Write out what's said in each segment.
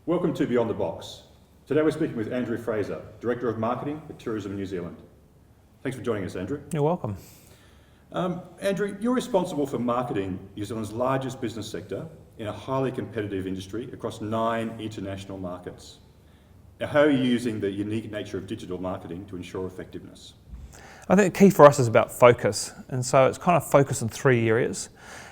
Welcome to Beyond the Box. Today we're speaking with Andrew Fraser, Director of Marketing at Tourism New Zealand. Thanks for joining us, Andrew. You're welcome. Andrew, you're responsible for marketing New Zealand's largest business sector in a highly competitive industry across 9 international markets. Now, how are you using the unique nature of digital marketing to ensure effectiveness? I think the key for us is about focus, and so it's kind of focus in 3 areas.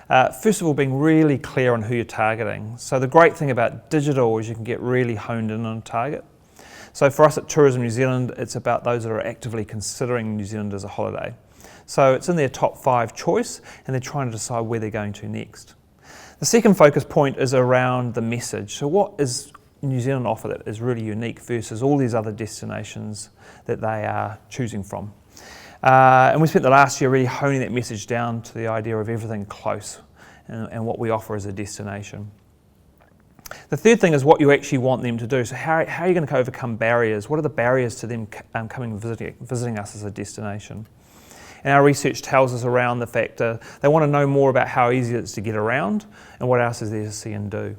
First of all, being really clear on who you're targeting. So the great thing about digital is you can get really honed in on a target. So for us at Tourism New Zealand, it's about those that are actively considering New Zealand as a holiday. So it's in their top 5 choice, and they're trying to decide where they're going to next. The second focus point is around the message. So what is New Zealand offer that is really unique versus all these other destinations that they are choosing from? And we spent the last year really honing that message down to the idea of everything close and what we offer as a destination. The third thing is what you actually want them to do. So how are you going to overcome barriers? What are the barriers to them coming and visiting us as a destination? And our research tells us around the fact they want to know more about how easy it is to get around and what else is there to see and do.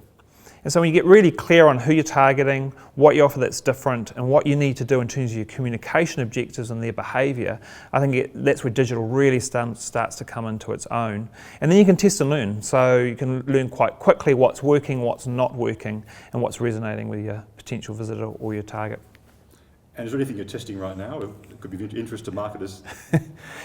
And so when you get really clear on who you're targeting, what you offer that's different, and what you need to do in terms of your communication objectives and their behaviour, I think that's where digital really starts to come into its own. And then you can test and learn. So you can learn quite quickly what's working, what's not working, and what's resonating with your potential visitor or your target. And is there anything you're testing right now that could be of interest to marketers?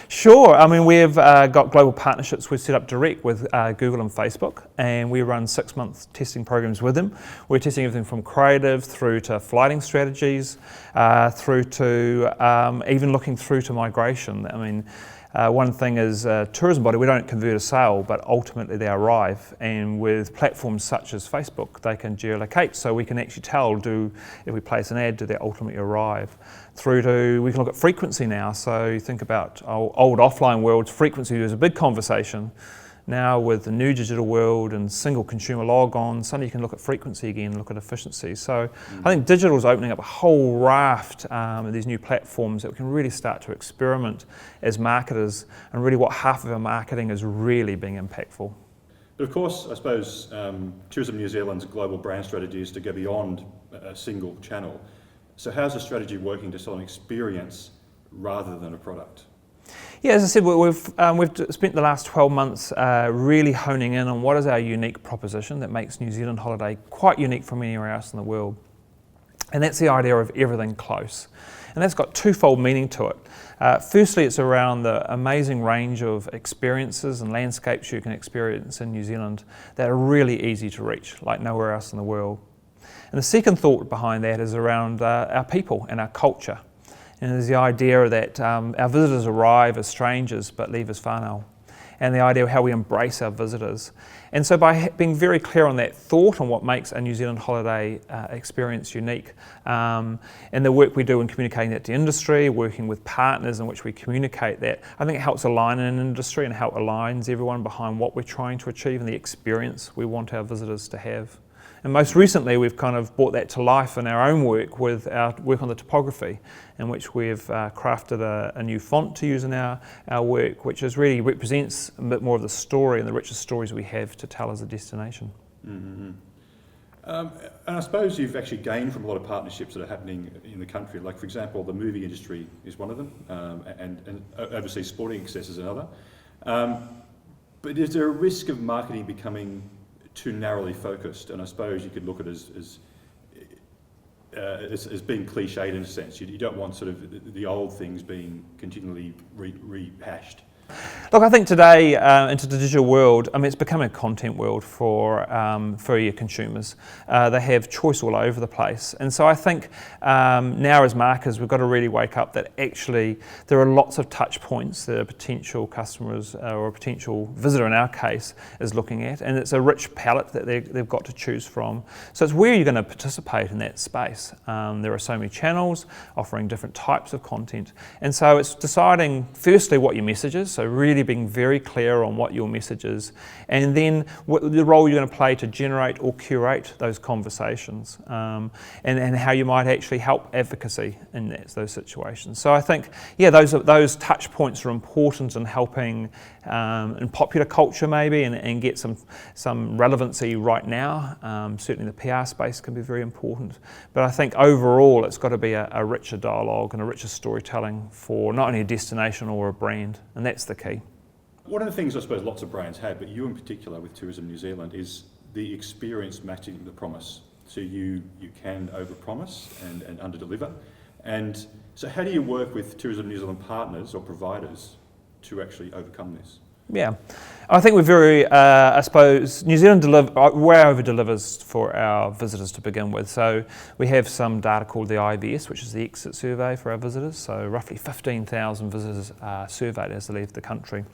Sure. I mean, we've got global partnerships we've set up direct with Google and Facebook, and we run 6-month testing programs with them. We're testing everything from creative through to flighting strategies, through to even looking through to migration. I mean, one thing is tourism body, we don't convert a sale, but ultimately they arrive. And with platforms such as Facebook, they can geolocate, so we can actually tell, if we place an ad, do they ultimately arrive? Through to, we can look at frequency now. So you think about old offline worlds, frequency was a big conversation. Now with the new digital world and single consumer log-on, suddenly you can look at frequency again, look at efficiency. So I think digital is opening up a whole raft of these new platforms that we can really start to experiment as marketers, and really what half of our marketing is really being impactful. But of course, I suppose Tourism New Zealand's global brand strategy is to go beyond a single channel. So how's the strategy working to sell an experience rather than a product? Yeah, as I said, we've spent the last 12 months really honing in on what is our unique proposition that makes New Zealand holiday quite unique from anywhere else in the world. And that's the idea of everything close. And that's got twofold meaning to it. Firstly, it's around the amazing range of experiences and landscapes you can experience in New Zealand that are really easy to reach, like nowhere else in the world. And the second thought behind that is around our people and our culture. And there's the idea that our visitors arrive as strangers but leave as whānau, and the idea of how we embrace our visitors. And so by being very clear on that thought on what makes a New Zealand holiday experience unique, and the work we do in communicating that to industry, working with partners in which we communicate that, I think it helps align an industry and help aligns everyone behind what we're trying to achieve and the experience we want our visitors to have. And most recently, we've kind of brought that to life in our own work with our work on the topography, in which we've crafted a new font to use in our work, which really represents a bit more of the story and the richest stories we have to tell as a destination. Mm-hmm. And I suppose you've actually gained from a lot of partnerships that are happening in the country. Like, for example, the movie industry is one of them, and overseas sporting access is another. But is there a risk of marketing becoming too narrowly focused? And I suppose you could look at it as being cliched in a sense. You don't want sort of the old things being continually rehashed. Look, I think today, into the digital world, I mean, it's become a content world for your consumers. They have choice all over the place. And so I think now as marketers, we've got to really wake up that actually there are lots of touch points that a potential customers or a potential visitor in our case is looking at. And it's a rich palette that they've got to choose from. So it's where you're going to participate in that space. There are so many channels offering different types of content. And so it's deciding firstly what your message is. So really really being very clear on what your message is, and then the role you're going to play to generate or curate those conversations, and how you might actually help advocacy in those situations. So I think, those touch points are important in helping in popular culture maybe, and get some relevancy right now. Certainly the PR space can be very important, but I think overall it's got to be a richer dialogue and a richer storytelling for not only a destination or a brand, and that's the key. One of the things I suppose lots of brands have, but you in particular with Tourism New Zealand, is the experience matching the promise. So you can overpromise and underdeliver. And so how do you work with Tourism New Zealand partners or providers to actually overcome this? Yeah, I think we're very, I suppose, New Zealand way over delivers for our visitors to begin with. So we have some data called the IVS, which is the exit survey for our visitors. So roughly 15,000 visitors are surveyed as they leave the country.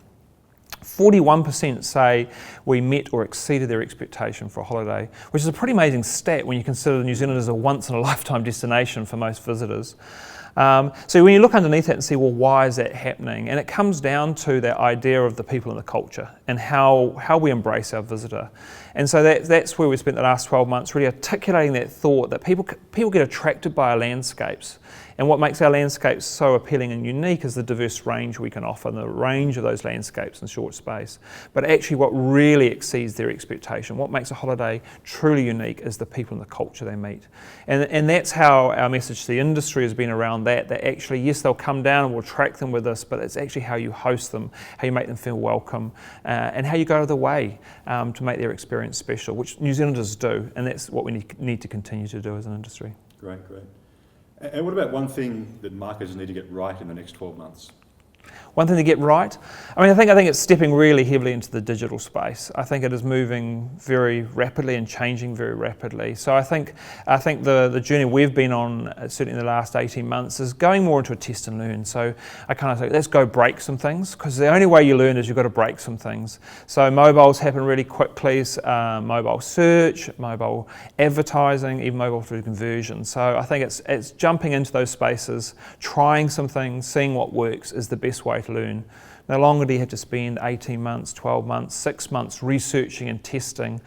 41% say we met or exceeded their expectation for a holiday, which is a pretty amazing stat when you consider New Zealand is a once-in-a-lifetime destination for most visitors. So when you look underneath that and see, well, why is that happening? And it comes down to that idea of the people and the culture and how we embrace our visitor. And so that's where we spent the last 12 months really articulating that thought that people get attracted by our landscapes. And what makes our landscapes so appealing and unique is the diverse range we can offer, and the range of those landscapes in short space. But actually what really exceeds their expectation, what makes a holiday truly unique, is the people and the culture they meet. And that's how our message to the industry has been around that actually, yes, they'll come down and we'll track them with us, but it's actually how you host them, how you make them feel welcome, and how you go out of the way to make their experience special, which New Zealanders do, and that's what we need to continue to do as an industry. Great. And what about one thing that marketers need to get right in the next 12 months? One thing to get right, I think it's stepping really heavily into the digital space. I think it is moving very rapidly and changing very rapidly. So I think the journey we've been on, certainly in the last 18 months, is going more into a test and learn. So I kind of think, let's go break some things, because the only way you learn is you've got to break some things. So mobiles happen really quickly, mobile search, mobile advertising, even mobile through conversion. So I think it's jumping into those spaces, trying some things, seeing what works is the best way to learn. No longer do you have to spend 18 months, 12 months, 6 months researching and testing.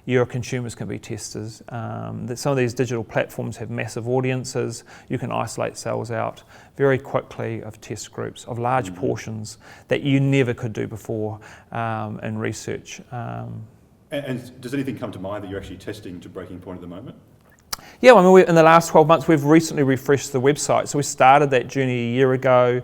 Your consumers can be testers. Some of these digital platforms have massive audiences. You can isolate sales out very quickly of test groups, of large portions that you never could do before in research. And does anything come to mind that you're actually testing to breaking point at the moment? Yeah, in the last 12 months, we've recently refreshed the website. So we started that journey a year ago.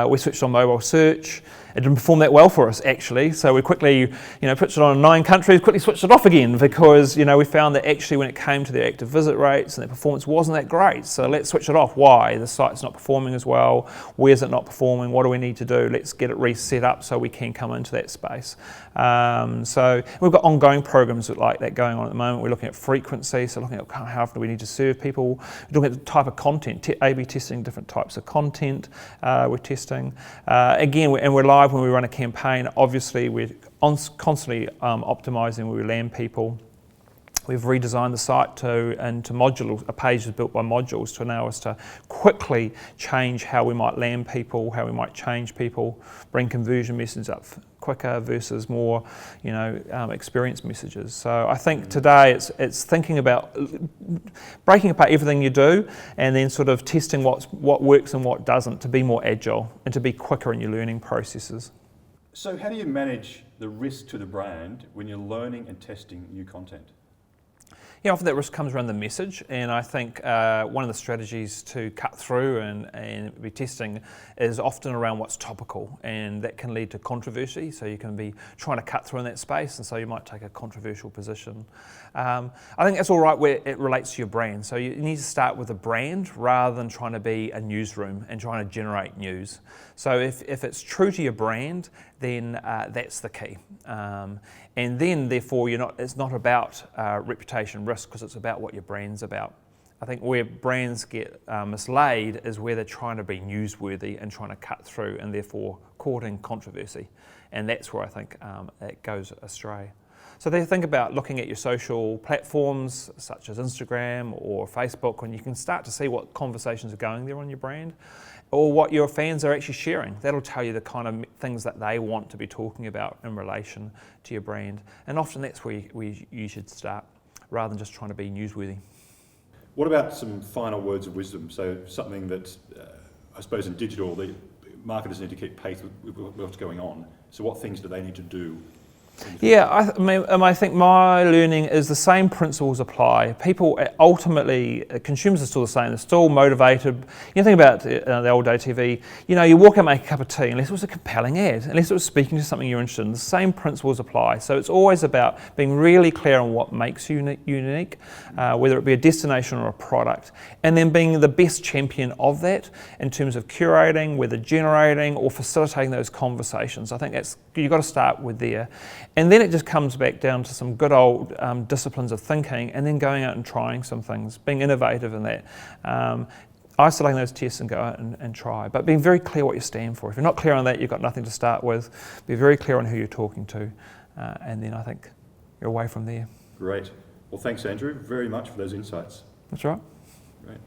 We switched on mobile search. It didn't perform that well for us, actually. So we quickly, pitched it on in 9 countries, quickly switched it off again because, we found that actually when it came to their active visit rates and their performance wasn't that great. So let's switch it off. Why? The site's not performing as well. Where's it not performing? What do we need to do? Let's get it reset up so we can come into that space. So we've got ongoing programs like that going on at the moment. We're looking at frequency, so looking at how often do we need to serve people. We're looking at the type of content, A/B testing different types of content. We're testing. Again, and we're live when we run a campaign. Obviously, we're constantly optimising where we land people. We've redesigned the site into modules. A page is built by modules to allow us to quickly change how we might land people, how we might change people, bring conversion messages up quicker versus more, experience messages. So I think today it's thinking about breaking apart everything you do and then sort of testing what works and what doesn't to be more agile and to be quicker in your learning processes. So how do you manage the risk to the brand when you're learning and testing new content? Yeah, often that risk comes around the message, and I think one of the strategies to cut through and be testing is often around what's topical, and that can lead to controversy. So you can be trying to cut through in that space, and so you might take a controversial position. I think that's all right where it relates to your brand. So you need to start with a brand rather than trying to be a newsroom and trying to generate news. So if it's true to your brand, then that's the key. And then, therefore, it's not about reputation risk because it's about what your brand's about. I think where brands get mislaid is where they're trying to be newsworthy and trying to cut through and therefore courting controversy. And that's where I think it goes astray. So they think about looking at your social platforms such as Instagram or Facebook, and you can start to see what conversations are going there on your brand, or what your fans are actually sharing. That'll tell you the kind of things that they want to be talking about in relation to your brand. And often that's where you should start, rather than just trying to be newsworthy. What about some final words of wisdom? So something that, I suppose in digital, the marketers need to keep pace with what's going on. So what things do they need to do? Yeah, I think my learning is the same principles apply. People ultimately, consumers are still the same. They're still motivated. You think about the old day TV. You walk out and make a cup of tea, unless it was a compelling ad, unless it was speaking to something you're interested in. The same principles apply. So it's always about being really clear on what makes you unique, whether it be a destination or a product, and then being the best champion of that in terms of curating, whether generating or facilitating those conversations. I think you've got to start with there. And then it just comes back down to some good old disciplines of thinking, and then going out and trying some things, being innovative in that. Isolating those tests and go out and try, but being very clear what you stand for. If you're not clear on that, you've got nothing to start with. Be very clear on who you're talking to, and then I think you're away from there. Great. Well, thanks, Andrew, very much for those insights. That's right. Great.